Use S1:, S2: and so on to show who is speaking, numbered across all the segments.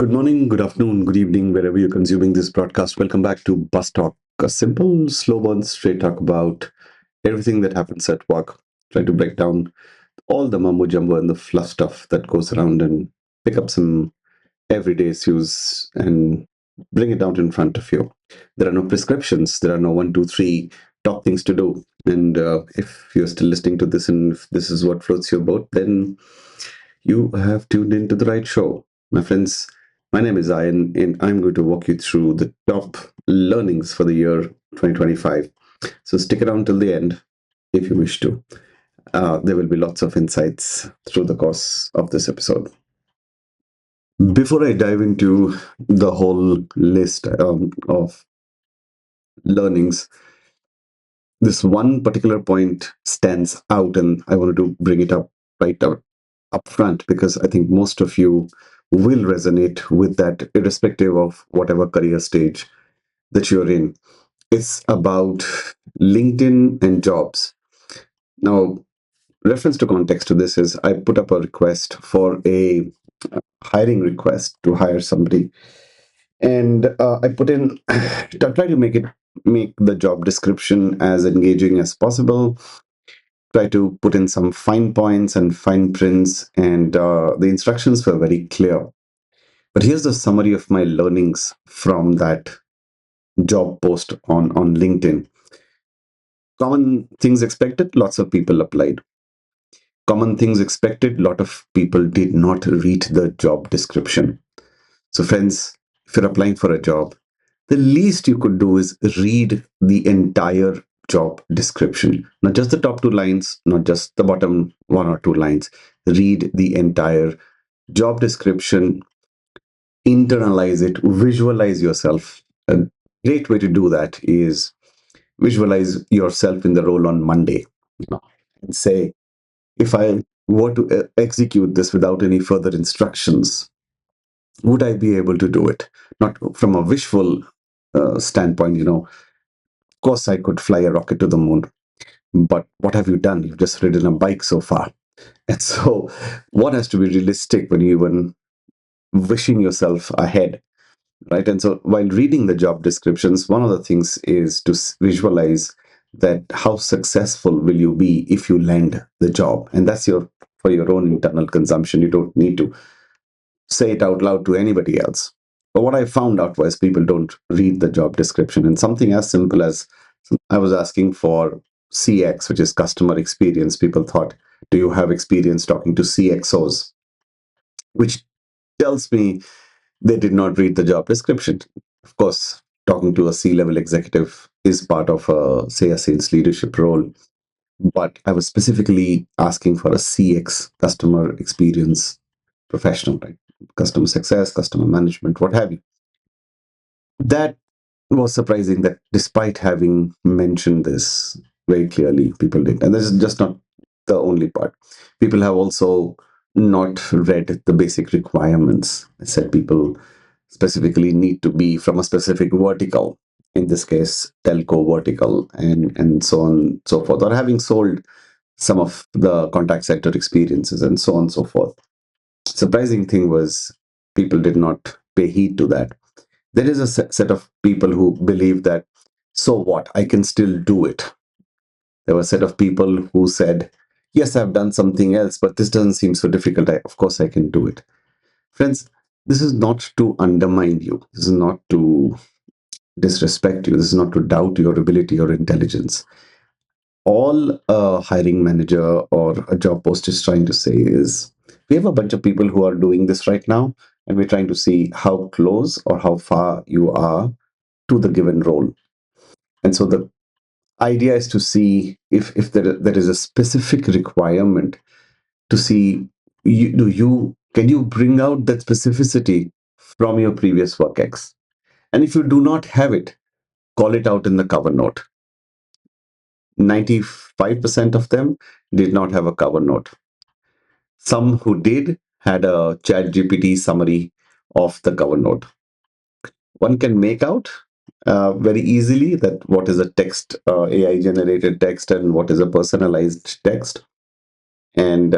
S1: Good morning, good afternoon, good evening, wherever you're consuming this broadcast. Welcome back to BasTalk, a simple, slow burn, straight talk about everything that happens at work. Try to break down all the mumbo jumbo and the fluff stuff that goes around and pick up some everyday issues and bring it down in front of you. There are no prescriptions, there are no one, two, three top things to do. And if you're still listening to this and if this is what floats your boat, then you have tuned into the right show. My friends, my name is Ian, and I'm going to walk you through the top learnings for the year 2025. So stick around till the end if you wish to. There will be lots of insights through the course of this episode. Before I dive into the whole list of learnings, this one particular point stands out, and I wanted to bring it up right up front because I think most of you will resonate with that, irrespective of whatever career stage that you're in. It's about LinkedIn and jobs. Now, reference to context to this is I put up a request for a hiring request to hire somebody, and I put in to try to make the job description as engaging as possible. Try to put in some fine points and fine prints, and the instructions were very clear. But here's the summary of my learnings from that job post on LinkedIn. Common things expected, lots of people applied. Common things expected, lot of people did not read the job description. So, friends, if you're applying for a job, the least you could do is read the entire job description, not just the top two lines, not just the bottom one or two lines. Read the entire job description, internalize it, visualize yourself. A great way to do that is visualize yourself in the role on Monday, and say, if I were to execute this without any further instructions, would I be able to do it? Not from a visual standpoint, of course, I could fly a rocket to the moon, but what have you done? You've just ridden a bike so far. And so, what has to be realistic when you even wishing yourself ahead, right? And so, while reading the job descriptions, one of the things is to visualize that how successful will you be if you land the job, and that's your for your own internal consumption. You don't need to say it out loud to anybody else. But what I found out was people don't read the job description. And something as simple as I was asking for CX, which is customer experience, people thought, do you have experience talking to CXOs? Which tells me they did not read the job description. Of course, talking to a C-level executive is part of say, a sales leadership role. But I was specifically asking for a CX, customer experience professional, right? Customer success, customer management, what have you. That was surprising that despite having mentioned this very clearly, people did. And this is just not the only part. People have also not read the basic requirements. I said people specifically need to be from a specific vertical, in this case, telco vertical, and so on and so forth, or having sold some of the contact center experiences and so on and so forth. Surprising thing was people did not pay heed to that. There is a set of people who believe that, so what, I can still do it. There were a set of people who said, yes, I've done something else, but this doesn't seem so difficult. Of course, I can do it. Friends, this is not to undermine you. This is not to disrespect you. This is not to doubt your ability or intelligence. All a hiring manager or a job post is trying to say is, we have a bunch of people who are doing this right now, and we're trying to see how close or how far you are to the given role. And so the idea is to see if there is a specific requirement, to see, can you bring out that specificity from your previous work X. And if you do not have it, call it out in the cover note. 95% of them did not have a cover note. Some who did had a chat GPT summary of the cover note. One can make out very easily that what is a text, AI generated text, and what is a personalized text. And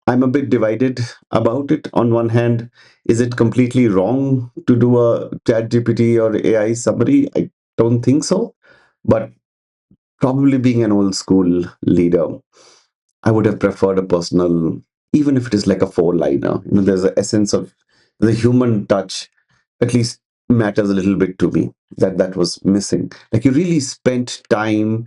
S1: I'm a bit divided about it. On one hand, is it completely wrong to do a chat GPT or AI summary? I don't think so. But probably being an old school leader, I would have preferred a personal, even if it is like a four-liner. There's an essence of the human touch, at least matters a little bit to me. That was missing. Like you really spent time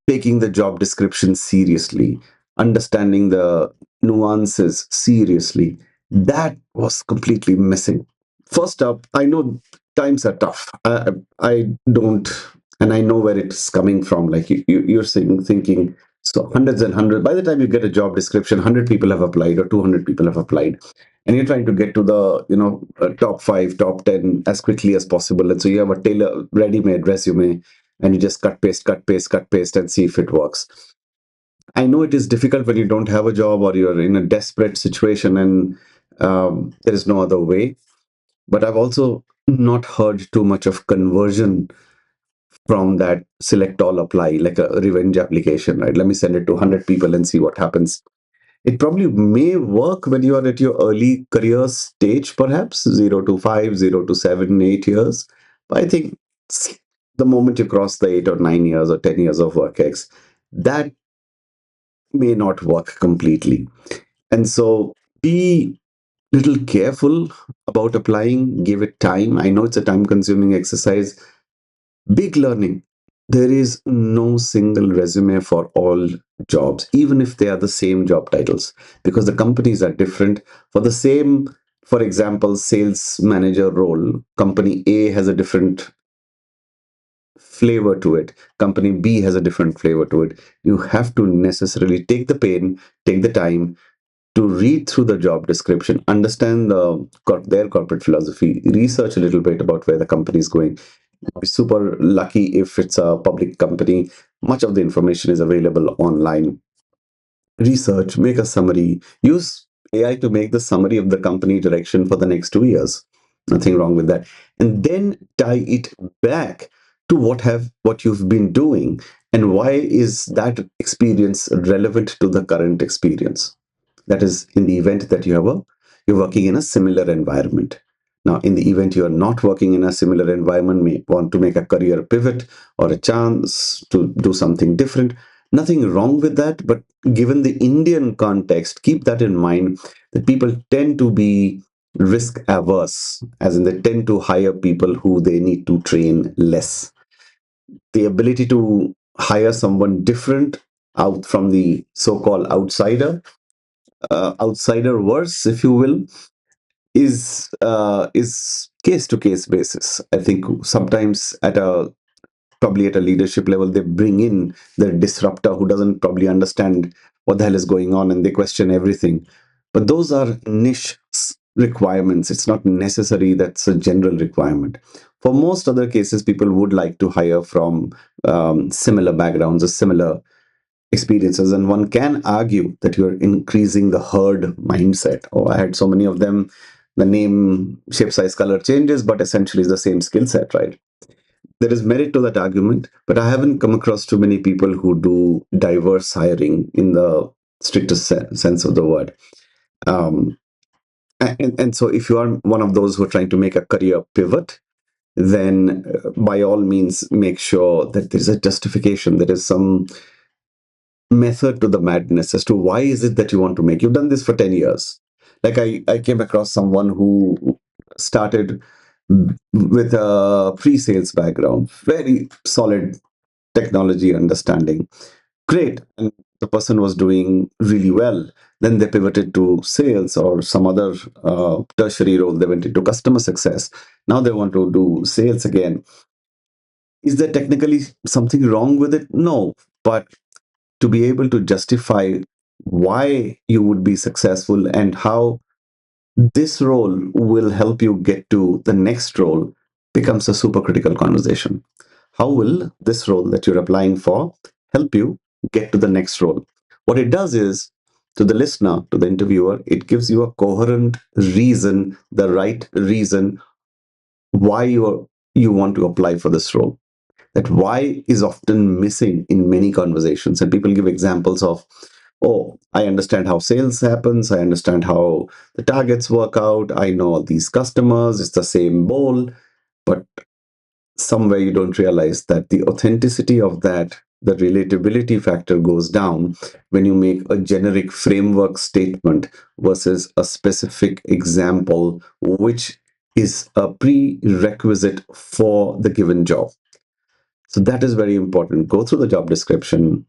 S1: taking the job description seriously, understanding the nuances seriously. That was completely missing. First up, I know times are tough. I don't, and I know where it's coming from. Like you're saying, thinking, so hundreds and hundreds. By the time you get a job description, 100 people have applied or 200 people have applied, and you're trying to get to the top five, top 10 as quickly as possible. And so you have a tailor ready-made resume, and you just cut paste, cut paste, cut paste, and see if it works. I know it is difficult when you don't have a job or you're in a desperate situation and there is no other way. But I've also not heard too much of conversion from that select all apply, like a revenge application, right? Let me send it to 100 people and see what happens. It probably may work when you are at your early career stage, perhaps 0 to 5, 0 to 7, 8 years. But I think the moment you cross the 8 or 9 years or 10 years of work X, that may not work completely. And so be little careful about applying, give it time. I know it's a time consuming exercise. Big learning. There is no single resume for all jobs, even if they are the same job titles, because the companies are different. For the same, for example, sales manager role, company A has a different flavor to it. Company B has a different flavor to it. You have to necessarily take the pain, take the time, to read through the job description, understand their corporate philosophy, research a little bit about where the company is going. Be super lucky if it's a public company. Much of the information is available online. Research, make a summary, use AI to make the summary of the company direction for the next 2 years. Nothing wrong with that. And then tie it back to what you've been doing and why is that experience relevant to the current experience. That is in the event that you're working in a similar environment. Now, in the event you are not working in a similar environment, may want to make a career pivot or a chance to do something different, nothing wrong with that. But given the Indian context, keep that in mind that people tend to be risk averse, as in they tend to hire people who they need to train less. The ability to hire someone different out from the so-called outsider verse, if you will, is case to case basis. I think sometimes probably at a leadership level, they bring in the disruptor who doesn't probably understand what the hell is going on and they question everything. But those are niche requirements. It's not necessary that's a general requirement. For most other cases, people would like to hire from similar backgrounds or similar experiences. And one can argue that you're increasing the herd mindset. Oh, I had so many of them. The name, shape, size, color changes, but essentially is the same skill set, right? There is merit to that argument, but I haven't come across too many people who do diverse hiring in the strictest sense of the word. Um, and so, if you are one of those who are trying to make a career pivot, then by all means, make sure that there is a justification. There is some method to the madness as to why is it that you want to make. You've done this for 10 years. Like I came across someone who started with a pre-sales background, very solid technology understanding. Great. And the person was doing really well. Then they pivoted to sales or some other tertiary role. They went into customer success. Now they want to do sales again. Is there technically something wrong with it? No. But to be able to justify why you would be successful and how this role will help you get to the next role becomes a super critical conversation. How will this role that you're applying for help you get to the next role? What it does is, to the listener, to the interviewer, it gives you a coherent reason, the right reason why you want to apply for this role. That why is often missing in many conversations. And people give examples of, Oh, I understand how sales happens. I understand how the targets work out. I know all these customers. It's the same bowl. But somewhere you don't realize that the authenticity of that, the relatability factor goes down when you make a generic framework statement versus a specific example, which is a prerequisite for the given job. So that is very important. Go through the job description,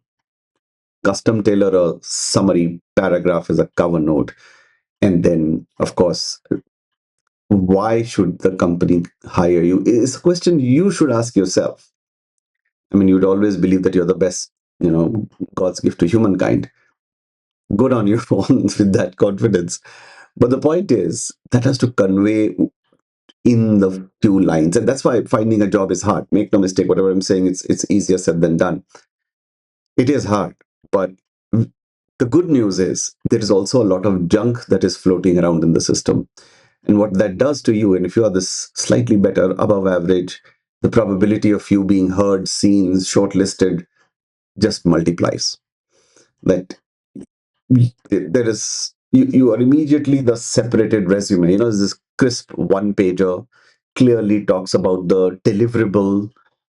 S1: custom tailor a summary paragraph as a cover note, and then, of course, why should the company hire you is a question you should ask yourself. I mean, you'd always believe that you're the best, God's gift to humankind. Good on you with that confidence. But the point is, that has to convey in the few lines. And that's why finding a job is hard. Make no mistake, whatever I'm saying, it's easier said than done. It is hard. But the good news is there is also a lot of junk that is floating around in the system. And what that does to you, and if you are this slightly better, above average, the probability of you being heard, seen, shortlisted just multiplies. That there is you are immediately the separated resume. This crisp one pager clearly talks about the deliverable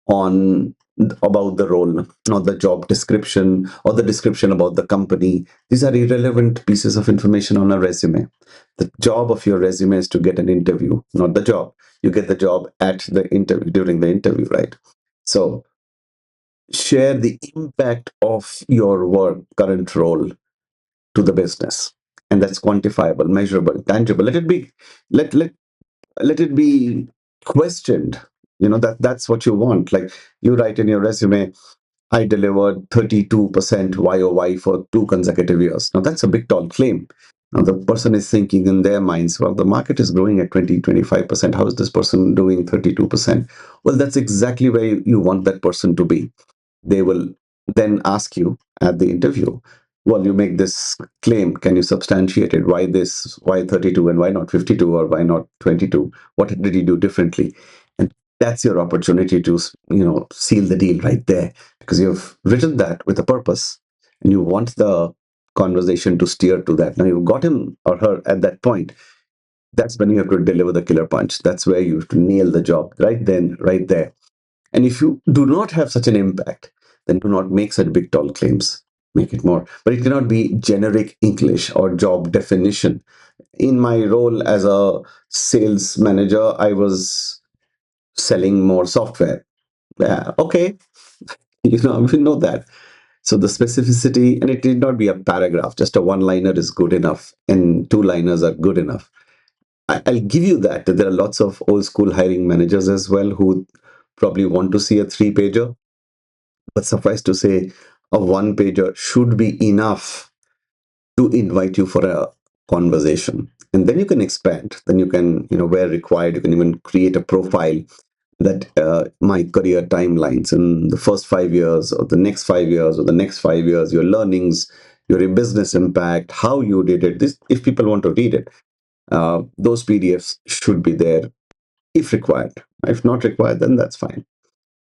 S1: on about the role, not the job description or the description about the company. These are irrelevant pieces of information on a resume. The job of your resume is to get an interview, not the job. You get the job at the interview, during the interview, right? So share the impact of your work, current role, to the business, and that's quantifiable, measurable, tangible. Let it be questioned. That's what you want. Like, you write in your resume, I delivered 32% YOY for 2 consecutive years. Now that's a big tall claim. Now the person is thinking in their minds, well, the market is growing at 20-25%. How is this person doing 32%? Well, that's exactly where you want that person to be. They will then ask you at the interview, well, you make this claim, can you substantiate it? Why this? Why 32 and why not 52, or why not 22? What did you do differently? And that's your opportunity to seal the deal right there, because you've written that with a purpose and you want the conversation to steer to that. Now you've got him or her at that point. That's when you have to deliver the killer punch. That's where you have to nail the job right then, right there. And if you do not have such an impact, then do not make such big, tall claims. Make it more. But it cannot be generic English or job definition. In my role as a sales manager, I was selling more software. Yeah, okay, we know that. So the specificity, and it need not be a paragraph, just a one-liner is good enough, and two-liners are good enough. I'll give you that there are lots of old school hiring managers as well who probably want to see a three-pager. But suffice to say, a one pager should be enough to invite you for a conversation. And then you can expand. Then you can, where required, you can even create a profile that my career timelines in the first 5 years, or the next 5 years, or the next 5 years, your learnings, your business impact, how you did it. This, if people want to read it, those PDFs should be there if required. If not required, then that's fine.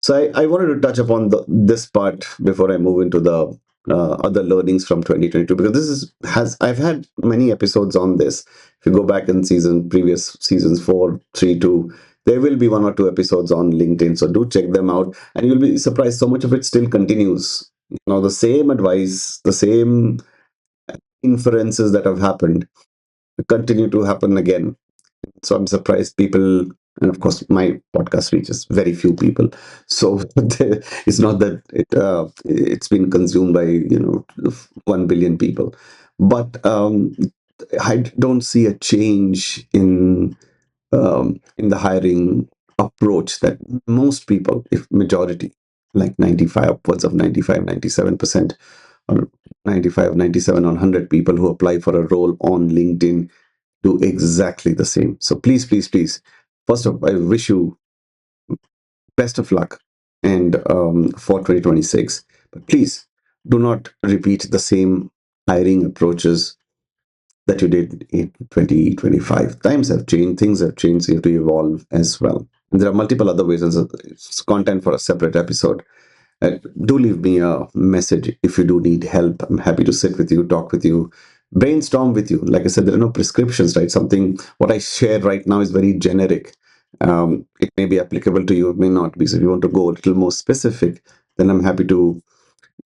S1: So I wanted to touch upon this part before I move into the other learnings from 2022, because this I've had many episodes on this. If you go back in previous seasons 4, 3, 2, there will be 1 or 2 episodes on LinkedIn. So do check them out, and you'll be surprised. So much of it still continues. The same advice, the same inferences that have happened continue to happen again. So I'm surprised people, and of course, my podcast reaches very few people. So it's not that it's been consumed by 1 billion people, but I don't see a change in the hiring approach that most people, if majority, like 95, upwards of 95, 97%, or 95, 97 on 100 people who apply for a role on LinkedIn do exactly the same. So please, please, please, first of all, I wish you best of luck and for 2026. But please do not repeat the same hiring approaches that you did in 2025. Times have changed, things have changed, so you have to evolve as well. And there are multiple other ways, and it's content for a separate episode. Uh, do leave me a message if you do need help. I'm happy to sit with you, talk with you, brainstorm with you. Like I said, there are no prescriptions, right? Something what I share right now is very generic. It may be applicable to you, it may not be. So if you want to go a little more specific, then I'm happy to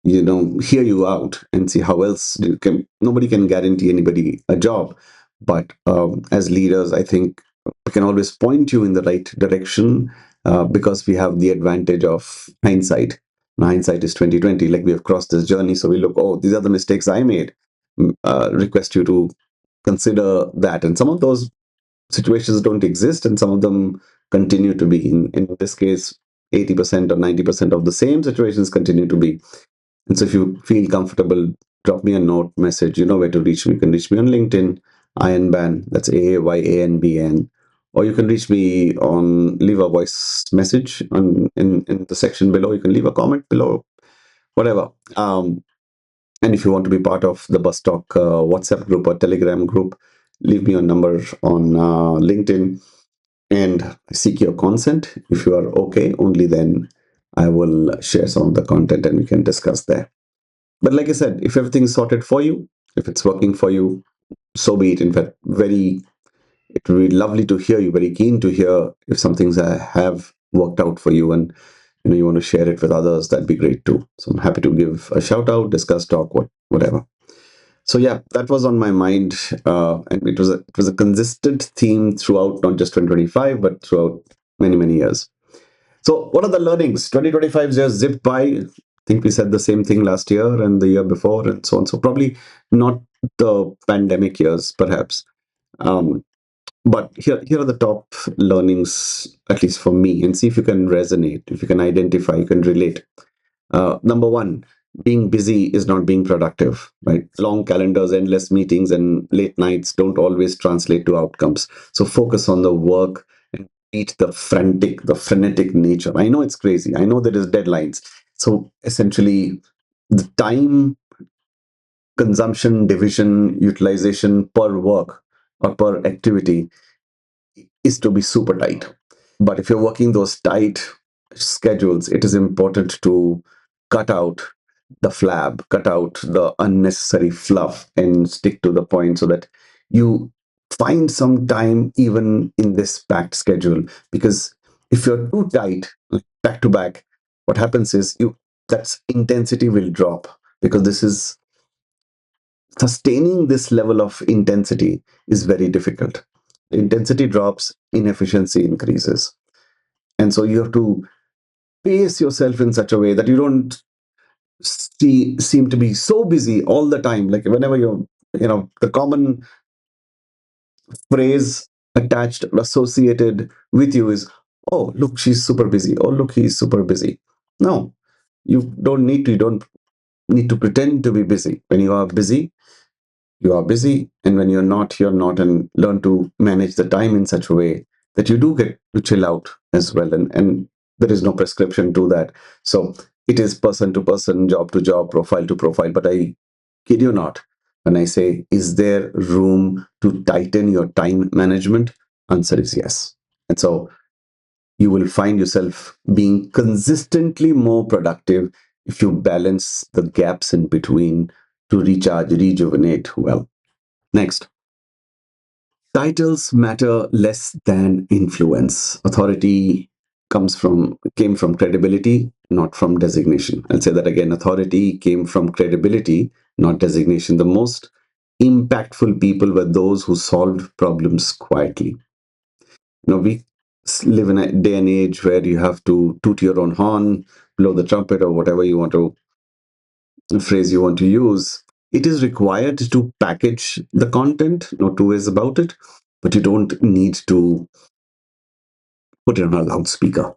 S1: hear you out and see how else you can. Nobody can guarantee anybody a job, but as leaders, I think we can always point you in the right direction, because we have the advantage of hindsight. And hindsight is 2020. Like, we have crossed this journey, so we look, oh, these are the mistakes I made. Request you to consider that, and some of those situations don't exist, and some of them continue to be. In this case, 80% or 90% of the same situations continue to be. And so if you feel comfortable, drop me a note, message. You know where to reach me. You can reach me on LinkedIn, Ayanban, that's Ayanban. Or you can reach me on, leave a voice message in the section below. You can leave a comment below, whatever. And if you want to be part of the BasTalk WhatsApp group or Telegram group, leave me your number on LinkedIn and seek your consent. If you are okay, only then I will share some of the content and we can discuss there. But like I said, if everything's sorted for you, if it's working for you, so be it. In fact, it would be lovely to hear you, very keen to hear if some things have worked out for you, and you want to share it with others, that'd be great too. So I'm happy to give a shout out, discuss, talk, whatever. So yeah, that was on my mind, and it was a consistent theme throughout, not just 2025, but throughout many years. So, what are the learnings? 2025 just zipped by. I think we said the same thing last year and the year before, and so on. So, probably not the pandemic years, perhaps. Um, but here are the top learnings, at least for me, and see if you can resonate, if you can identify, you can relate. Number one, being busy is not being productive, right? Long calendars, endless meetings, and late nights don't always translate to outcomes. So focus on the work and beat the frenetic nature. I know it's crazy. I know there is deadlines. So essentially, the time consumption, division, utilization per work or per activity is to be super tight. But if you're working those tight schedules, it is important to cut out the flab, cut out the unnecessary fluff, and stick to the point so that you find some time even in this packed schedule. Because if you're too tight, like back to back, what happens is that's intensity will drop, because this is sustaining this level of intensity is very difficult. Intensity drops, inefficiency increases. And so you have to pace yourself in such a way that you don't seem to be so busy all the time. Like, whenever the common phrase attached or associated with you is, oh, look, she's super busy. Oh, look, he's super busy. No, you don't need to pretend to be busy. When you are busy, and when you're not, and learn to manage the time in such a way that you do get to chill out as well. And there is no prescription to that. So it is person to person, job to job, profile to profile. But I kid you not, when I say, is there room to tighten your time management? Answer is yes. And so you will find yourself being consistently more productive if you balance the gaps in between to recharge, rejuvenate well. Next, titles matter less than influence. Authority came from credibility, not from designation. I'll say that again. Authority came from credibility, not designation. The most impactful people were those who solved problems quietly. We live in a day and age where you have to toot your own horn, blow the trumpet, or whatever phrase you want to use. It is required to package the content, no two ways about it, but you don't need to put it on a loudspeaker.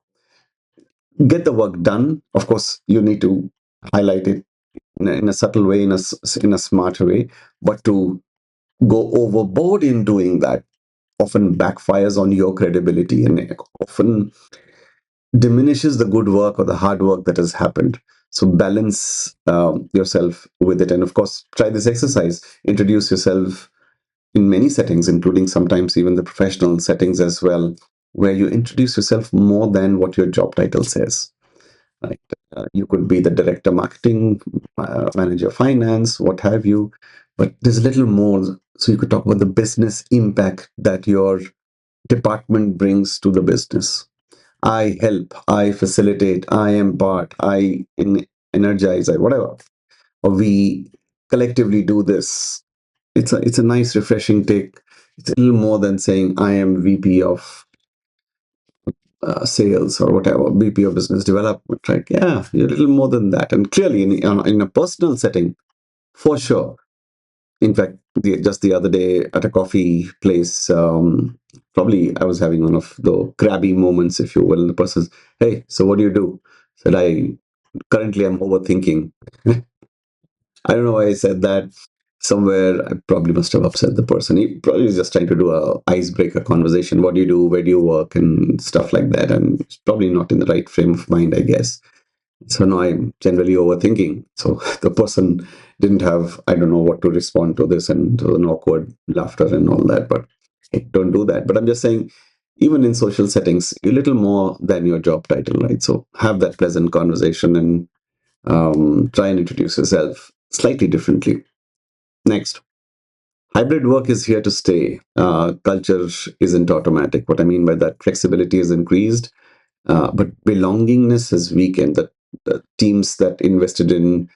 S1: Get the work done. Of course, you need to highlight it in a subtle way, in a smart way, but to go overboard in doing that often backfires on your credibility, and it often diminishes the good work or the hard work that has happened. So balance yourself with it. And of course, try this exercise. Introduce yourself in many settings, including sometimes even the professional settings as well, where you introduce yourself more than what your job title says. right? You could be the director marketing, manager finance, what have you, but there's a little more. So you could talk about the business impact that your department brings to the business. I help, I facilitate, I impart, energize, I whatever. Or we collectively do this. It's a nice, refreshing take. It's a little more than saying I am VP of sales or whatever, VP of business development, right? Yeah, you're a little more than that. And clearly, in a personal setting, for sure. In fact, just the other day at a coffee place, probably I was having one of the crabby moments, if you will. The person says, "Hey, so what do you do?" Said, "I currently am overthinking." I don't know why I said that. Somewhere I probably must have upset the person. He probably was just trying to do a icebreaker conversation. What do you do? Where do you work? And stuff like that. And it's probably not in the right frame of mind, I guess. So now I'm generally overthinking. So the person didn't have, I don't know what to respond to this, and to an awkward laughter and all that. But hey, don't do that. But I'm just saying, even in social settings, you're a little more than your job title, right? So have that pleasant conversation and try and introduce yourself slightly differently. Next, hybrid work is here to stay. Culture isn't automatic. What I mean by that, flexibility is increased, but belongingness has weakened. The teams that invested in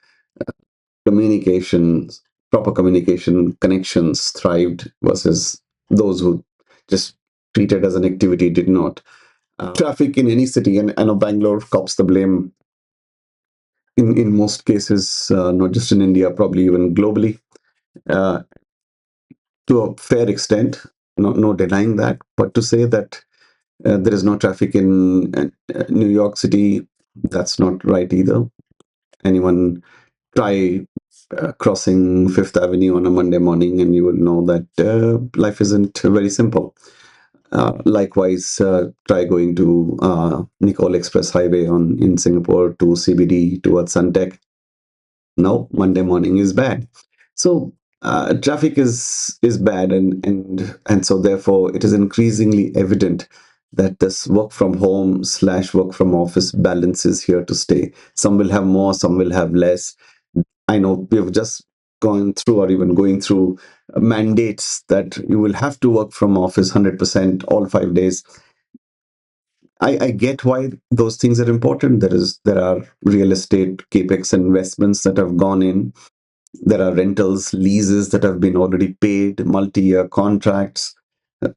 S1: communication, proper communication, connections thrived versus those who just treated as an activity did not. Traffic in any city, and I know Bangalore cops the blame in most cases, not just in India, probably even globally, uh, to a fair extent. No denying that. But to say that there is no traffic in New York City, that's not right either. Anyone try crossing Fifth Avenue on a Monday morning, and you will know that life isn't very simple. Likewise, try going to Nicole Express Highway in Singapore to CBD towards Suntec. No, Monday morning is bad. So traffic is bad, and so therefore it is increasingly evident that this work from home slash work from office balance is here to stay. Some will have more, some will have less. I know we've just gone through or even going through mandates that you will have to work from office 100% all 5 days. I get why those things are important. There are real estate capex investments that have gone in. There are rentals, leases that have been already paid, multi-year contracts, uh,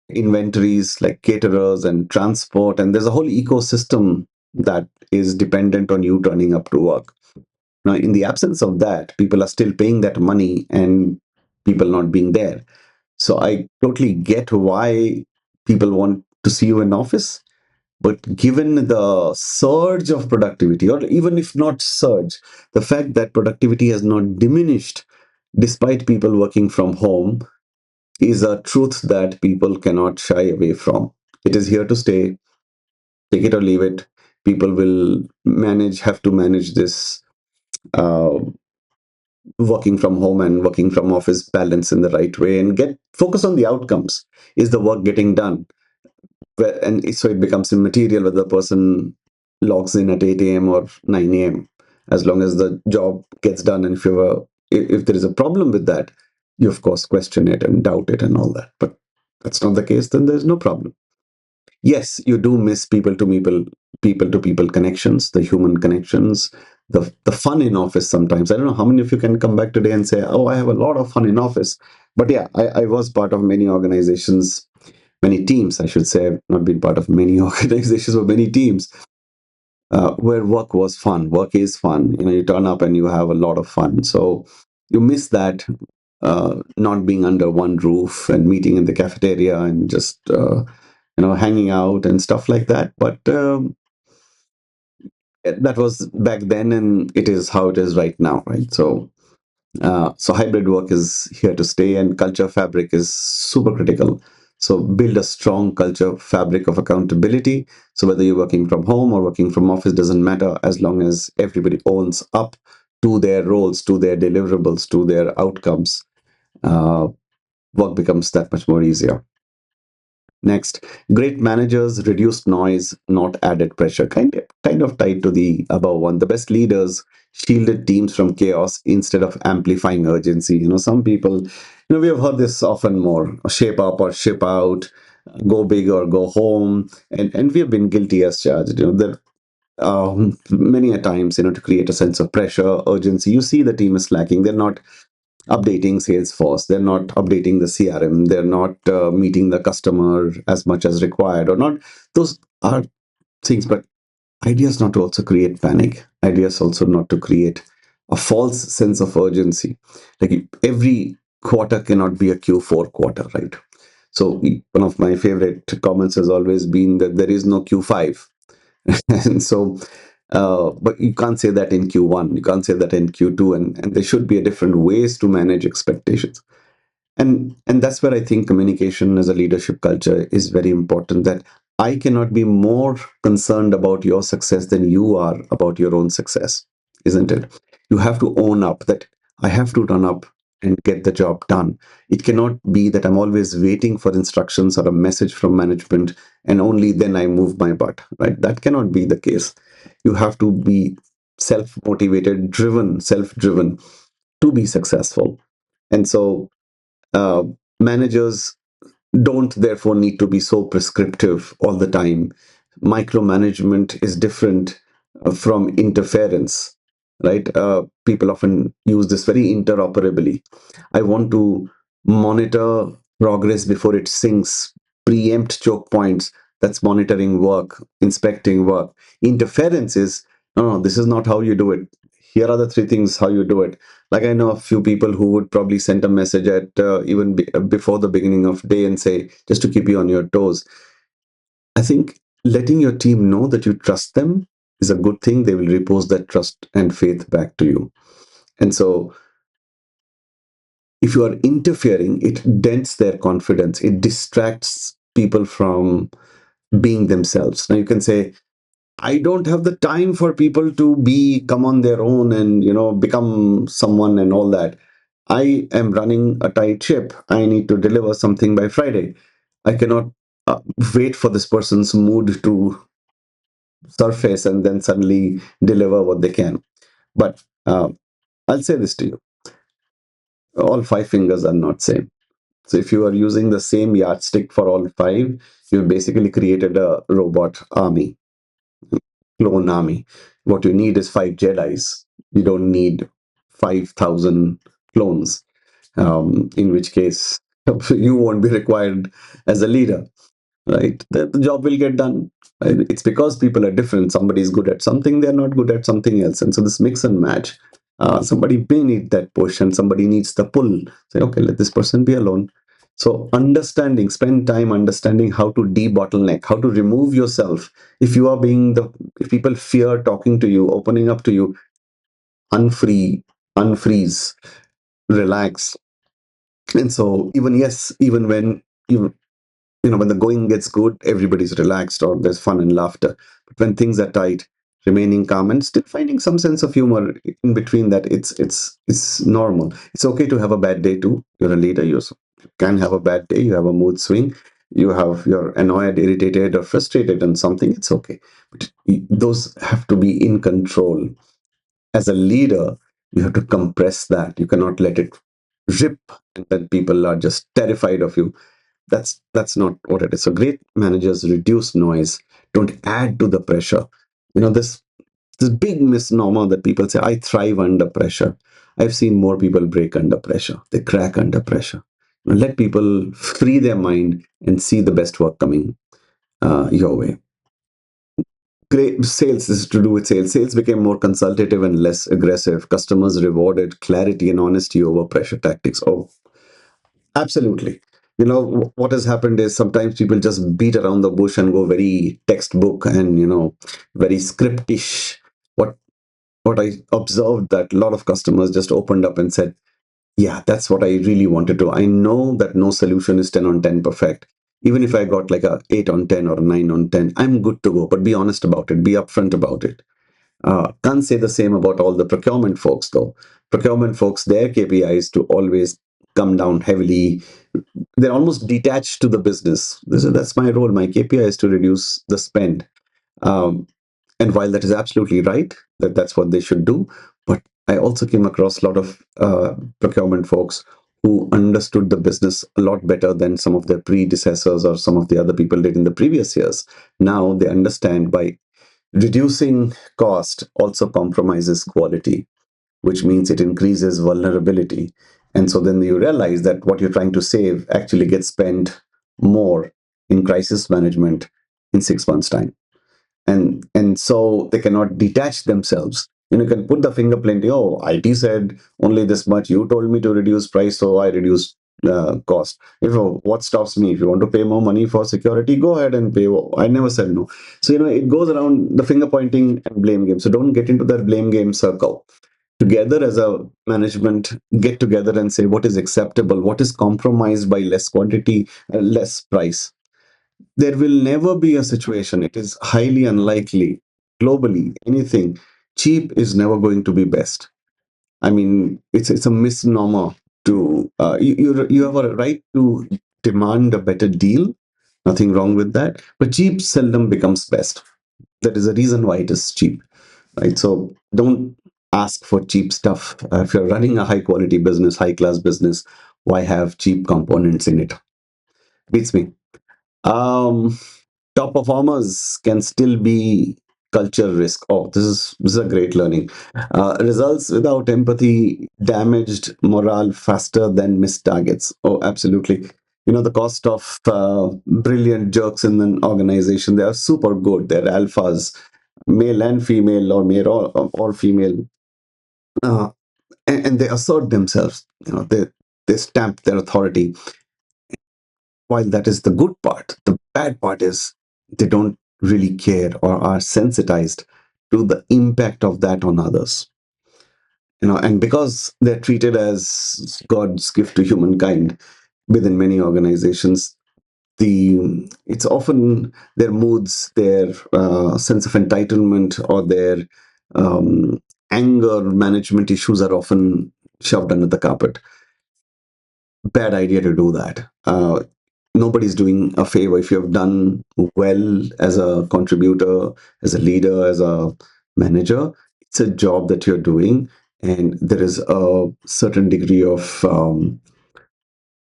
S1: inventories like caterers and transport, and there's a whole ecosystem that is dependent on you turning up to work. Now, in the absence of that, people are still paying that money and people not being there. So I totally get why people want to see you in office. But given the surge of productivity, or even if not surge, the fact that productivity has not diminished despite people working from home is a truth that people cannot shy away from. It is here to stay. Take it or leave it. People will have to manage this uh, working from home and working from office balance in the right way and get focus on the outcomes. Is the work getting done? And so it becomes immaterial whether the person logs in at 8 a.m. or 9 a.m. as long as the job gets done. And if there is a problem with that, you of course question it and doubt it and all that. But that's not the case, then there's no problem. Yes, you do miss people to people connections, the human connections, the fun in office sometimes. I don't know how many of you can come back today and say, oh, I have a lot of fun in office. But yeah, I was part of many organizations, many teams, I should say. I've not been part of many organizations or many teams where work was fun. Work is fun. You turn up and you have a lot of fun. So you miss that, not being under one roof and meeting in the cafeteria and just hanging out and stuff like that. But that was back then, and it is how it is right now, right? So hybrid work is here to stay, and culture fabric is super critical. So build a strong culture fabric of accountability. So whether you're working from home or working from office doesn't matter, as long as everybody owns up to their roles, to their deliverables, to their outcomes. Uh, Work becomes that much more easier. Next, great managers reduce noise, not added pressure. Kind of tied to the above one. The best leaders shielded teams from chaos instead of amplifying urgency. Some people, we have heard this often more: shape up or ship out, go big or go home, and we have been guilty as charged. There many a times, to create a sense of pressure, urgency. You see the team is slacking. They're not updating Salesforce. They're not updating the CRM. They're not meeting the customer as much as required, or not. Those are things, but ideas not to also create panic. Ideas also not to create a false sense of urgency. Like every quarter cannot be a Q4 quarter, right? So one of my favorite comments has always been that there is no Q5. And so but you can't say that in Q1, you can't say that in Q2, and there should be a different ways to manage expectations. And that's where I think communication as a leadership culture is very important, that I cannot be more concerned about your success than you are about your own success, isn't it? You have to own up that I have to run up and get the job done. It cannot be that I'm always waiting for instructions or a message from management and only then I move my butt, right? That cannot be the case. You have to be self motivated, driven, self driven to be successful. And so uh, managers don't therefore need to be so prescriptive all the time. Micromanagement is different from interference, right? People often use this very interoperably. I want to monitor progress before it sinks, preempt choke points. That's monitoring work, inspecting work. Interference is, no, no, this is not how you do it. Here are the three things how you do it. Like I know a few people who would probably send a message at even before the beginning of day and say, just to keep you on your toes. I think letting your team know that you trust them is a good thing. They will repose that trust and faith back to you. And so if you are interfering, it dents their confidence. It distracts people from being themselves. Now you can say, I don't have the time for people to come on their own and become someone and all that. I am running a tight ship. I need to deliver something by Friday. I cannot uh, wait for this person's mood to surface and then suddenly deliver what they can. But I'll say this to you: all five fingers are not same. So if you are using the same yardstick for all five, you've basically created a robot army, clone army. What you need is five Jedis. You don't need 5,000 clones, in which case you won't be required as a leader, right? The job will get done. Right? It's because people are different. Somebody is good at something, they're not good at something else. And so this mix and match, somebody may need that push and somebody needs the pull. Say, okay, let this person be alone. So understanding, spend time understanding how to de-bottleneck, how to remove yourself. If you are if people fear talking to you, opening up to you, unfree, unfreeze, relax. And so even when you when the going gets good, everybody's relaxed or there's fun and laughter. But when things are tight, remaining calm and still finding some sense of humor in between that, it's normal. It's okay to have a bad day too. You're a leader. You can have a bad day. You have a mood swing. You're annoyed, irritated, or frustrated on something. It's okay. But those have to be in control. As a leader, you have to compress that. You cannot let it rip, and then people are just terrified of you. That's not what it is. So great managers reduce noise, don't add to the pressure. This big misnomer that people say, I thrive under pressure. I've seen more people break under pressure. They crack under pressure. Let people free their mind and see the best work coming your way. Great sales, this is to do with sales. Sales became more consultative and less aggressive. Customers rewarded clarity and honesty over pressure tactics. Oh, absolutely. What has happened is sometimes people just beat around the bush and go very textbook and very scriptish. What what I observed, that a lot of customers just opened up and said, yeah, that's what I really wanted to. I know that no solution is 10 on 10 perfect. Even if I got like a 8 on 10 or a 9 on 10, I'm good to go. But be honest about it, be upfront about it. Can't say the same about all the procurement folks, though. Procurement folks, their KPI is to always come down heavily, they're almost detached to the business. That's my role. My KPI is to reduce the spend. Um, and while that is absolutely right, that's what they should do, but I also came across a lot of procurement folks who understood the business a lot better than some of their predecessors or some of the other people did in the previous years. Now they understand by reducing cost also compromises quality, which means it increases vulnerability. And so then you realize that what you're trying to save actually gets spent more in crisis management in 6 months' time. And so they cannot detach themselves. You can put the finger plenty. Oh, IT said only this much. You told me to reduce price, so I reduced cost. If what stops me? If you want to pay more money for security, go ahead and pay. I never said no. So it goes around the finger pointing and blame game. So don't get into that blame game circle. Together as a management, get together and say what is acceptable, what is compromised by less quantity, less price. There will never be a situation, it is highly unlikely globally, anything cheap is never going to be best. I mean, it's a misnomer to you have a right to demand a better deal, nothing wrong with that, but cheap seldom becomes best. That is a reason why it is cheap, right? So don't ask for cheap stuff. If you're running a high quality business, high class business, why have cheap components in it? Beats me. um Top performers can still be culture risk. Oh, this is a great learning. Results without empathy damaged morale faster than missed targets. Oh, absolutely. The cost of brilliant jerks in an organization. They are super good. They're alphas, male and female, or male or female, uh, and they assert themselves. They stamp their authority. While that is the good part, the bad part is they don't really care or are sensitized to the impact of that on others. And because they're treated as God's gift to humankind within many organizations, it's often their moods, their sense of entitlement, or their um, anger management issues are often shoved under the carpet. Bad idea to do that. Nobody's doing a favor. If you have done well as a contributor, as a leader, as a manager, it's a job that you're doing, and there is a certain degree of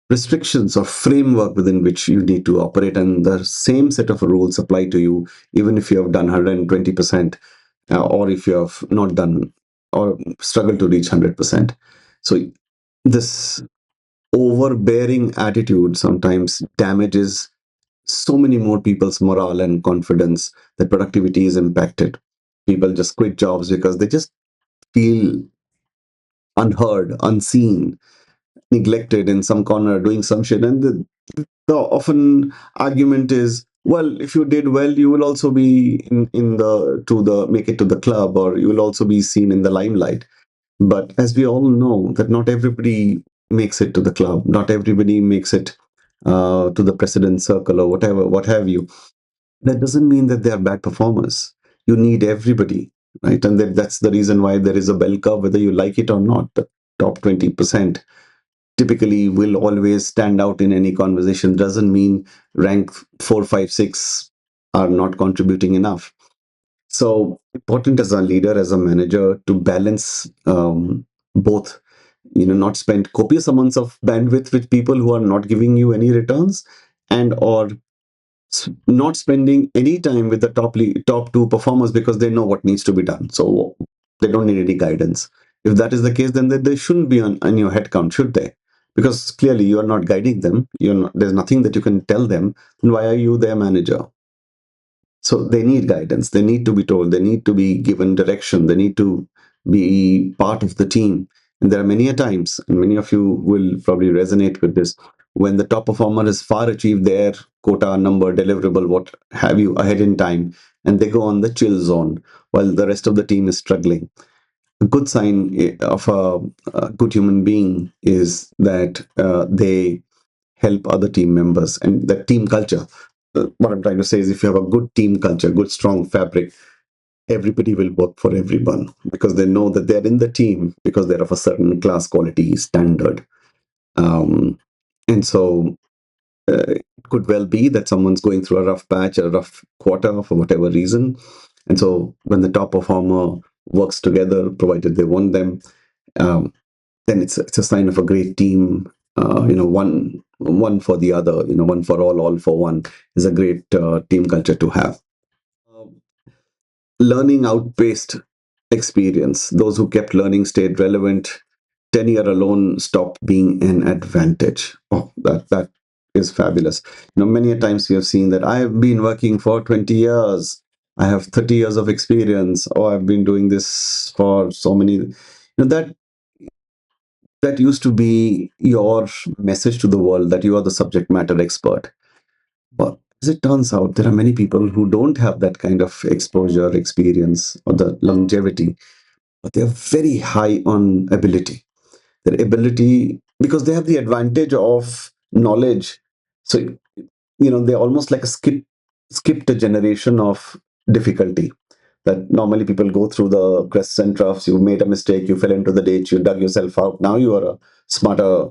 S1: restrictions or framework within which you need to operate, and the same set of rules apply to you, even if you have done 120%, or if you have not done or struggled to reach 100%. So this overbearing attitude sometimes damages so many more people's morale and confidence that productivity is impacted. People just quit jobs because they just feel unheard, unseen, neglected in some corner doing some shit. And the often argument is, well, if you did well, you will also be in the to the make it to the club, or you will also be seen in the limelight. But as we all know, that not everybody makes it to the club, not everybody makes it to the president's circle or whatever, what have you. That doesn't mean that they are bad performers. You need everybody, right? And that's the reason why there is a bell curve, whether you like it or not. The top 20% typically will always stand out in any conversation. Doesn't mean rank 4, 5, 6 are not contributing enough. So important as a leader, as a manager, to balance both. Not spend copious amounts of bandwidth with people who are not giving you any returns, and or not spending any time with the top two performers because they know what needs to be done. So they don't need any guidance. If that is the case, then they shouldn't be on your headcount, should they? Because clearly you are not guiding them. There's nothing that you can tell them. Then why are you their manager? So they need guidance. They need to be told. They need to be given direction. They need to be part of the team. And there are many a times, and many of you will probably resonate with this, when the top performer has far achieved their quota, number, deliverable, what have you, ahead in time, and they go on the chill zone while the rest of the team is struggling. A good sign of a good human being is that they help other team members, and the team culture. What I'm trying to say is, if you have a good team culture, good strong fabric, everybody will work for everyone because they know that they're in the team because they're of a certain class, quality, standard. um, and so it could well be that someone's going through a rough patch, a rough quarter for whatever reason. And so when the top performer works together, provided they want them, um, then it's a sign of a great team. One for the other, one for all for one is a great team culture to have. Um, Learning outpaced experience. Those who kept learning stayed relevant. Tenure alone stopped being an advantage. Oh, that is fabulous. Many a times we have seen that I have been working for 20 years. I have 30 years of experience. Oh, I've been doing this for so many. That used to be your message to the world, that you are the subject matter expert. But as it turns out, there are many people who don't have that kind of exposure, experience, or the longevity, but they're very high on ability. Their ability, because they have the advantage of knowledge. So, they almost like skipped a generation of difficulty that normally people go through the crests and troughs. You made a mistake, you fell into the ditch, you dug yourself out. Now you are a smarter,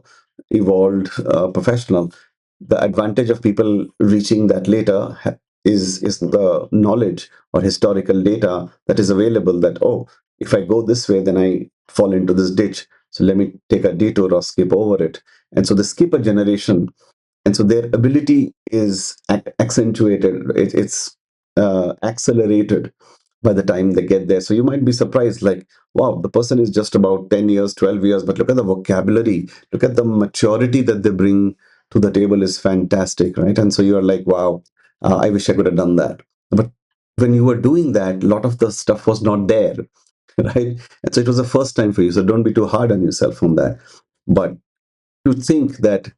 S1: evolved professional. The advantage of people reaching that later is the knowledge or historical data that is available, that, oh, if I go this way, then I fall into this ditch. So let me take a detour or skip over it. And so they skip a generation, and so their ability is accentuated. It's accelerated by the time they get there. So you might be surprised, like, wow, the person is just about 10 years, 12 years, but look at the vocabulary, look at the maturity that they bring to the table is fantastic, right? And so you're like, wow, I wish I could have done that. But when you were doing that, a lot of the stuff was not there, right? And so it was the first time for you. So don't be too hard on yourself on that. But to think that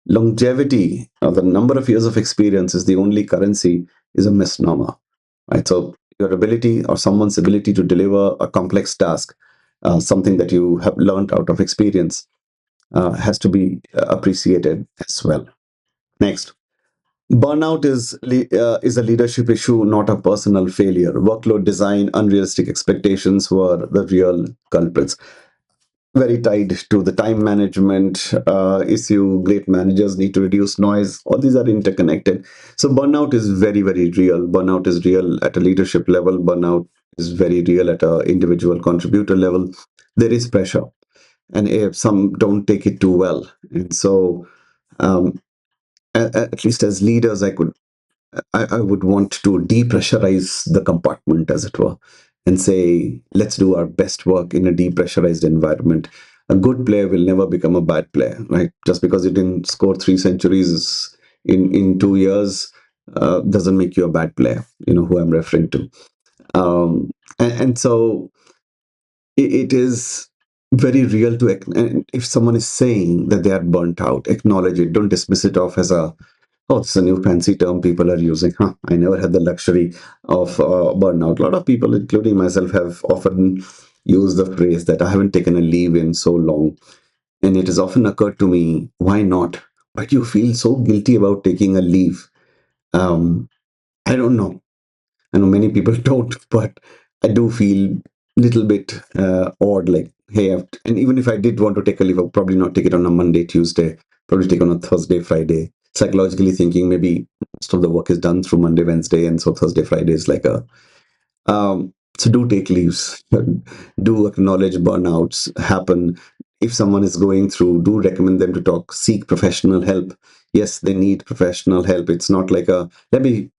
S1: longevity, or the number of years of experience, is the only currency is a misnomer, right? So your ability or someone's ability to deliver a complex task, something that you have learned out of experience, has to be appreciated as well. Next, burnout is a leadership issue, not a personal failure. Workload design, unrealistic expectations were the real culprits. Very tied to the time management issue. Great managers need to reduce noise. All these are interconnected. So burnout is very, very real. Burnout is real at a leadership level. Burnout is very real at a individual contributor level. There is pressure, and if some don't take it too well. And so, um, at least as leaders, I would want to depressurize the compartment, as it were, and say, let's do our best work in a depressurized environment. A good player will never become a bad player, right? Just because you didn't score 3 centuries in 2 years doesn't make you a bad player. You know who I'm referring to. And so it is very real to, and if someone is saying that they are burnt out, acknowledge it. Don't dismiss it off as a, oh, it's a new fancy term people are using. Huh, I never had the luxury of burnout. A lot of people, including myself, have often used the phrase that I haven't taken a leave in so long. And it has often occurred to me, why not? Why do you feel so guilty about taking a leave? Um, I don't know. I know many people don't, but I do feel a little bit odd. Like, hey, and even if I did want to take a leave, I'll probably not take it on a Monday, Tuesday, probably take on a Thursday, Friday. Psychologically thinking, maybe most of the work is done through Monday, Wednesday, and so Thursday, Friday is like a. So do take leaves. Do acknowledge burnouts happen. If someone is going through, do recommend them to talk, seek professional help. Yes, they need professional help. It's not like a, let me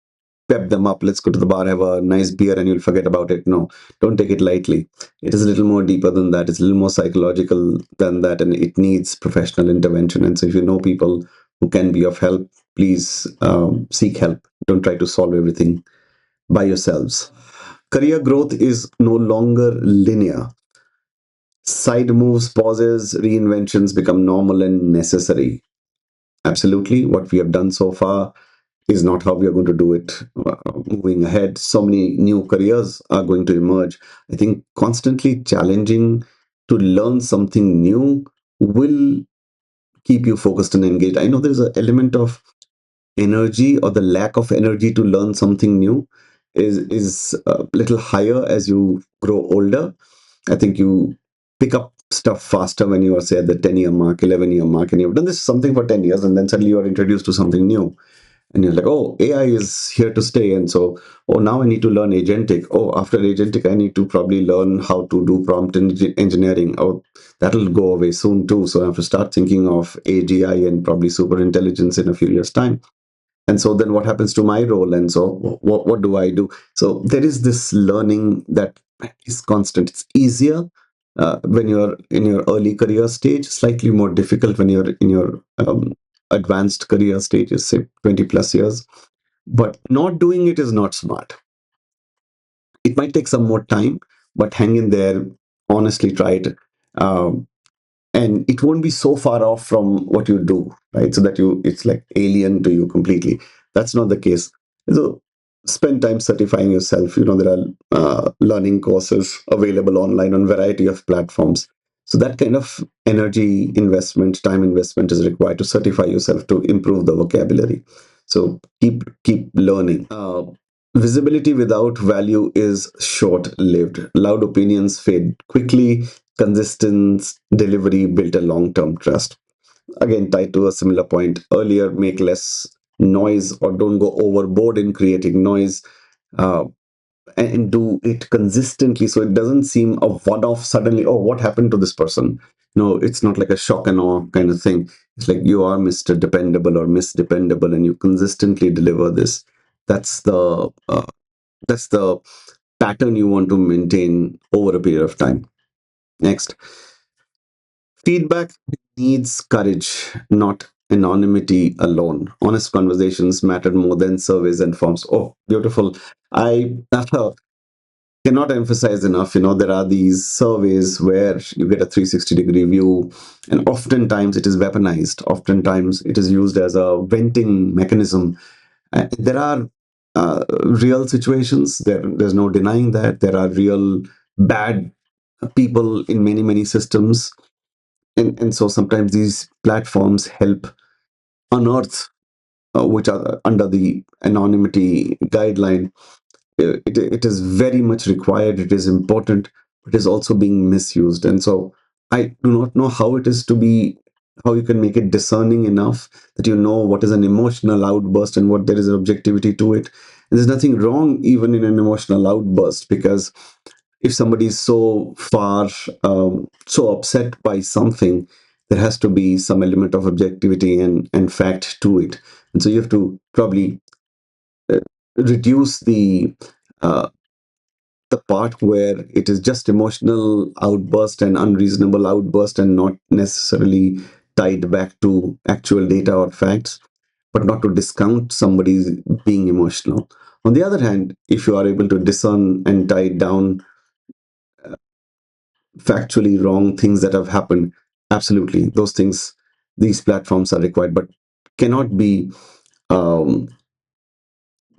S1: pep them up. Let's go to the bar, have a nice beer, and you'll forget about it. No, don't take it lightly. It is a little more deeper than that. It's a little more psychological than that, and it needs professional intervention. And so, if you know people who can be of help, please seek help. Don't try to solve everything by yourselves. Career growth is no longer linear. Side moves, pauses, reinventions become normal and necessary. Absolutely, what we have done so far is not how we are going to do it moving ahead. So many new careers are going to emerge. I think constantly challenging to learn something new will keep you focused and engaged. I know there's an element of energy, or the lack of energy to learn something new is a little higher as you grow older. I think you pick up stuff faster when you are, say, at the 10-year mark, 11-year mark, and you've done this something for 10 years, and then suddenly you are introduced to something new. And you're like, oh, AI is here to stay. And so, oh, now I need to learn agentic. Oh, after agentic, I need to probably learn how to do prompt engineering. Oh, that'll go away soon too. So I have to start thinking of AGI and probably super intelligence in a few years' time. And so then what happens to my role? And so what do I do? So there is this learning that is constant. It's easier when you're in your early career stage, slightly more difficult when you're in your advanced career stages, say 20 plus years. But not doing it is not smart. It might take some more time, but hang in there. Honestly, try it. Um, and it won't be so far off from what you do, right? So that it's like alien to you completely. That's not the case. So spend time certifying yourself. There are learning courses available online on variety of platforms. So that kind of energy investment, time investment is required to certify yourself to improve the vocabulary. So keep learning. Visibility without value is short lived. Loud opinions fade quickly. Consistent delivery built a long term trust. Again, tied to a similar point earlier, make less noise or don't go overboard in creating noise. Uh, and do it consistently so it doesn't seem a one off suddenly. Oh, what happened to this person? No, it's not like a shock and awe kind of thing. It's like you are Mr. Dependable or Miss Dependable, and you consistently deliver this. That's the uh, that's the pattern you want to maintain over a period of time. Next, feedback needs courage, not anonymity alone. Honest conversations matter more than surveys and forms. Oh, beautiful. I cannot emphasize enough. There are these surveys where you get a 360-degree view, and oftentimes it is weaponized. Oftentimes it is used as a venting mechanism. There are real situations. There's no denying that. There are real bad people in many, many systems. And so sometimes these platforms help unearth which are under the anonymity guideline. It is very much required. It is important, but it is also being misused. And so I do not know how you can make it discerning enough that you know what is an emotional outburst and what there is an objectivity to it. And there's nothing wrong even in an emotional outburst, because if somebody is so far so upset by something, there has to be some element of objectivity and fact to it. And so you have to probably uh, reduce uh, the part where it is just emotional outburst and unreasonable outburst and not necessarily tied back to actual data or facts, but not to discount somebody being emotional. On the other hand, if you are able to discern and tie down factually wrong things that have happened, absolutely, those things, these platforms are required, but cannot be um,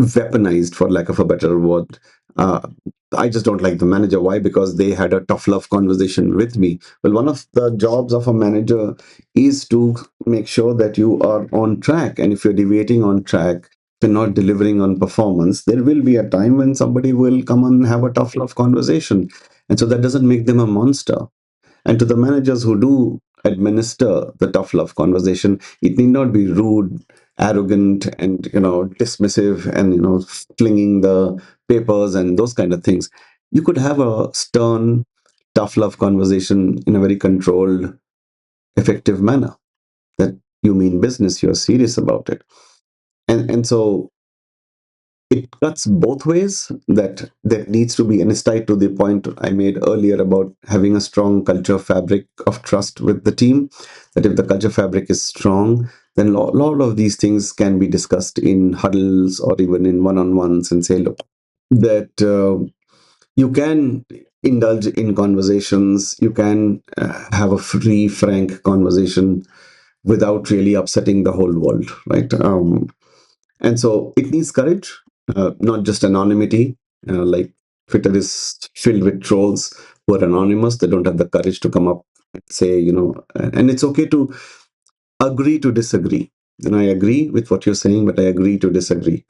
S1: weaponized, for lack of a better word. Uh, I just don't like the manager. Why? Because they had a tough love conversation with me. Well, one of the jobs of a manager is to make sure that you are on track. And if you're deviating on track, if you're not delivering on performance, there will be a time when somebody will come and have a tough love conversation. And so that doesn't make them a monster. And to the managers who do administer the tough love conversation, it need not be rude, arrogant, and dismissive, and flinging the papers and those kind of things. You could have a stern, tough love conversation in a very controlled, effective manner. That you mean business, you're serious about it, and so it cuts both ways. That needs to be, and it's tied to the point I made earlier about having a strong culture fabric of trust with the team. That if the culture fabric is strong, then a lot of these things can be discussed in huddles or even in one-on-ones, and say, look, that you can indulge in conversations, you can have a free, frank conversation without really upsetting the whole world, right? And so it needs courage, not just anonymity. Like Twitter is filled with trolls who are anonymous. They don't have the courage to come up and say, and it's okay to agree to disagree. And I agree with what you're saying, but I agree to disagree,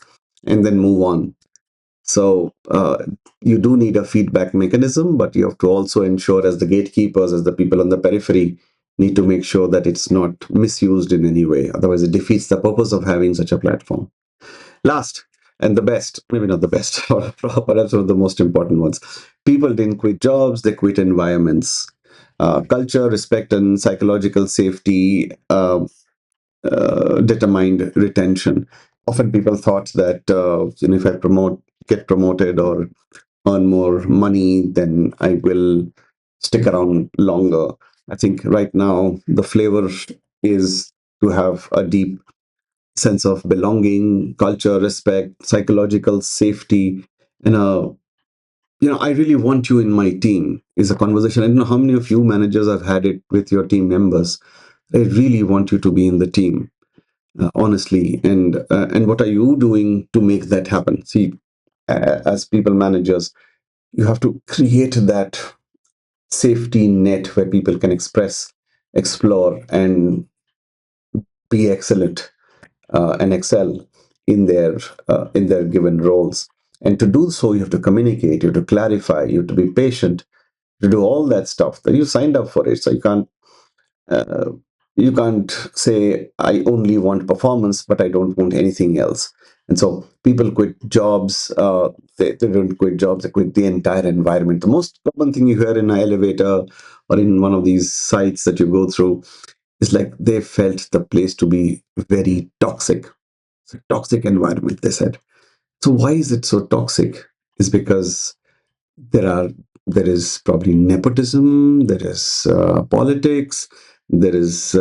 S1: and then move on. So you do need a feedback mechanism, but you have to also ensure, as the gatekeepers, as the people on the periphery, need to make sure that it's not misused in any way. Otherwise, it defeats the purpose of having such a platform. Last and the best, maybe not the best, or perhaps one of the most important ones. People didn't quit jobs; they quit environments. Culture, respect, and psychological safety determined retention. Often people thought that if I get promoted or earn more money, then I will stick around longer. I think right now the flavor is to have a deep sense of belonging, culture, respect, psychological safety, and I really want you in my team is a conversation. I don't know how many of you managers have had it with your team members. I really want you to be in the team, honestly. And what are you doing to make that happen? See, as people managers, you have to create that safety net where people can express, explore, and be excellent and excel in their given roles. And to do so, you have to communicate, you have to clarify, you have to be patient, to do all that stuff that you signed up for it. So uh, you can't say I only want performance, but I don't want anything else. And so people quit jobs. They don't quit jobs; they quit the entire environment. The most common thing you hear in an elevator or in one of these sites that you go through is like they felt the place to be very toxic. It's a toxic environment, they said. So why is it so toxic? Is because there are there is probably nepotism, there is politics, there is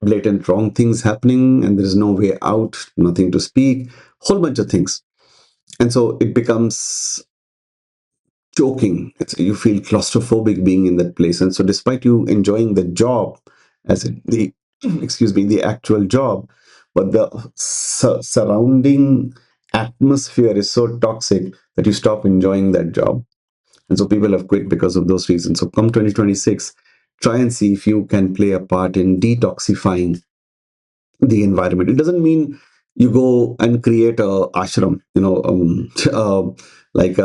S1: blatant wrong things happening, and there is no way out, nothing to speak, whole bunch of things. And so it becomes choking. You feel claustrophobic being in that place. And so despite you enjoying the job, as in the excuse me, the actual job, but the surrounding atmosphere is so toxic that you stop enjoying that job. And so people have quit because of those reasons. So come 2026, try and see if you can play a part in detoxifying the environment. It doesn't mean you go and create a ashram, like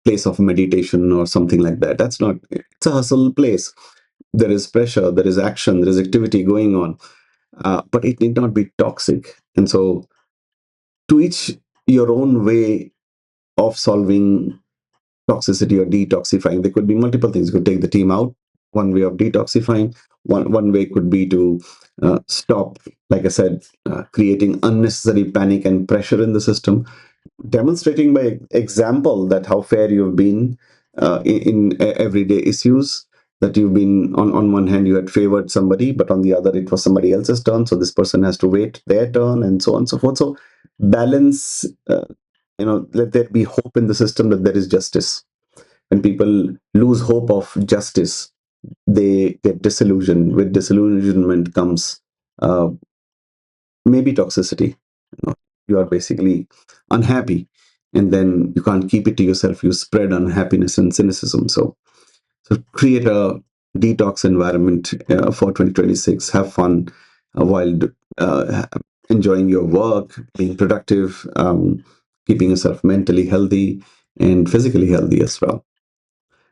S1: place of meditation or something like that. That's not, it's a hustle place. There is pressure, there is action, there is activity going on, but it need not be toxic. And so to each your own way of solving toxicity or detoxifying. There could be multiple things. You could take the team out. One way of detoxifying. One way could be to stop, like I said, creating unnecessary panic and pressure in the system, demonstrating by example that how fair you've been in everyday issues, that you've been on one hand you had favored somebody, but on the other it was somebody else's turn, so this person has to wait their turn, and so on and so forth. So balance, let there be hope in the system, that there is justice. When people lose hope of justice, they get disillusioned. With disillusionment comes uh, maybe toxicity. You are basically unhappy, and then you can't keep it to yourself. You spread unhappiness and cynicism. So create a detox environment for 2026. Have fun while enjoying your work, being productive, keeping yourself mentally healthy and physically healthy as well.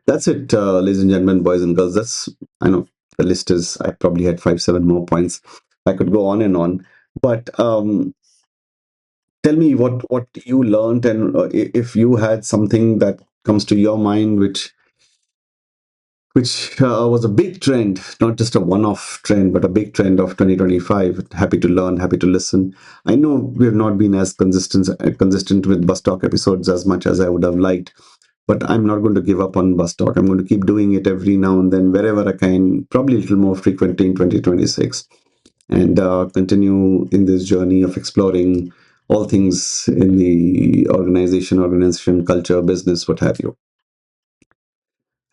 S1: That's it, ladies and gentlemen, boys and girls. I know the list is, I probably had 5, 7 more points. I could go on and on, but tell me what you learned, and if you had something that comes to your mind, which was a big trend, not just a one-off trend, but a big trend of 2025. Happy to learn, happy to listen. I know we have not been as consistent with Bus Talk episodes as much as I would have liked, but I'm not going to give up on Bus Talk. I'm going to keep doing it every now and then, wherever I can, probably a little more frequently in 2026, and continue in this journey of exploring all things in the organization, culture, business, what have you.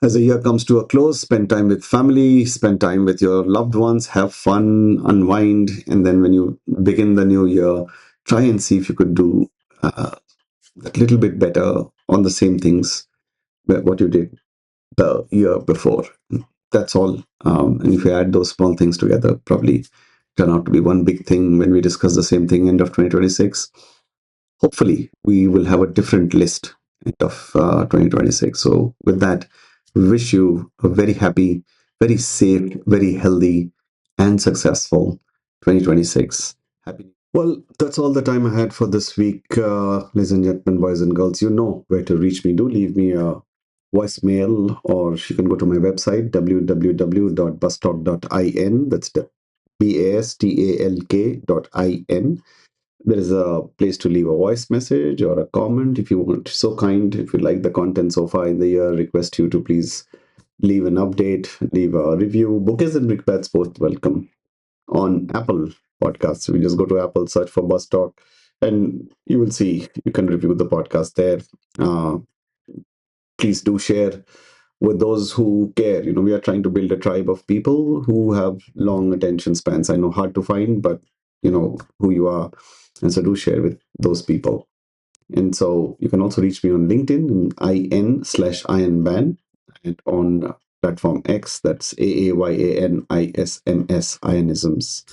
S1: As the year comes to a close, spend time with family, spend time with your loved ones, have fun, unwind, and then when you begin the new year, try and see if you could do a little bit better on the same things what you did the year before. That's all. And if you add those small things together, probably turn out to be one big thing when we discuss the same thing end of 2026. hopefully we will have a different list end of 2026. So with that, wish you a very happy, very safe, very healthy, and successful 2026. Happy. Well, that's all the time I had for this week. Ladies and gentlemen, boys and girls, you know where to reach me. Do leave me a voicemail, or you can go to my website, www.bustalk.in. That's BASTALK.in. There is a place to leave a voice message or a comment if you want. So kind, if you like the content so far in the year, request you to please leave an update, leave a review. Bouquets and brickbats both welcome. On Apple Podcasts, we just go to Apple, search for Bus Talk, and you will see you can review the podcast there. Uh, Please do share with those who care. We are trying to build a tribe of people who have long attention spans. I know hard to find, but you know who you are, and so do share with those people. And so you can also reach me on LinkedIn in IN/IronBan, and on platform X, that's AAYANISMS, Ionisms.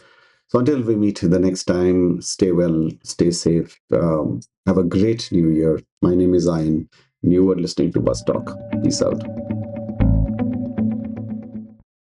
S1: So until we meet the next time, stay well, stay safe. Have a great new year. My name is Ian, and you are listening to Bus Talk. Peace out.